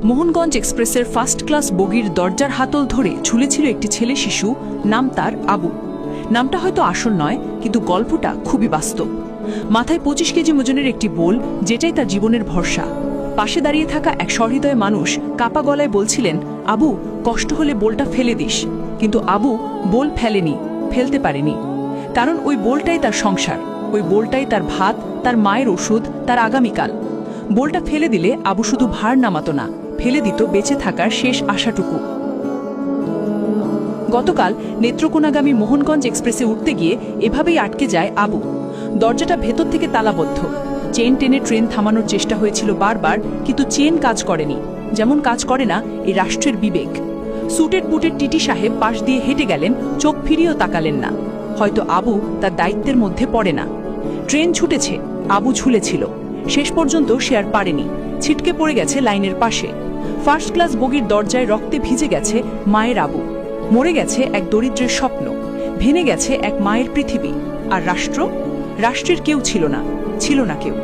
মোহনগঞ্জ এক্সপ্রেসের first class বগির দরজার হাতল ধরে ঝুলেছিল একটি ছেলে শিশু, নাম তার আবু। নামটা হয়তো আসল নয়, কিন্তু গল্পটা খুবই বাস্তব। মাথায় 25 কেজি ওজনের একটি বোল, যেটাই তার জীবনের ভরসা। পাশে দাঁড়িয়ে থাকা এক সহৃদয় মানুষ কাপা গলায় বলছিলেন, আবু, কষ্ট হলে বোলটা ফেলে দিস। কিন্তু আবু বোল ফেলেনি, ফেলতে পারেনি। কারণ ওই বোলটাই তার সংসার, ওই বোলটাই তার ভাত, তার মায়ের ওষুধ, তার আগামীকাল। বোলটা ফেলে দিলে আবু শুধু ভার নামাতো না, ফেলে দিত বেঁচে থাকার শেষ আশাটুকু। গতকাল নেত্রকোনাগামী মোহনগঞ্জ এক্সপ্রেসে উঠতে গিয়ে এভাবেই আটকে যায় আবু। দরজাটা ভেতর থেকে তালাবদ্ধ। চেন টেনে ট্রেন থামানোর চেষ্টা হয়েছিল বারবার, কিন্তু চেন কাজ করেনি। যেমন কাজ করে না এই রাষ্ট্রের বিবেক। সুটেড বুটের টিটি সাহেব পাশ দিয়ে হেঁটে গেলেন, চোখ ফিরিয়েও তাকালেন না। হয়তো আবু তার দায়িত্বের মধ্যে পড়ে না। ট্রেন ছুটেছে, আবু ঝুলেছিল। শেষ পর্যন্ত সে আর পারেনি, ছিটকে পড়ে গেছে লাইনের পাশে। ফার্স্ট ক্লাস বগির দরজায় রক্তে ভিজে গেছে মায়ের আবু। মরে গেছে এক দরিদ্রের স্বপ্ন, ভেঙে গেছে এক মায়ের পৃথিবী। আর রাষ্ট্রের কেউ ছিল না, ছিল না কেউ।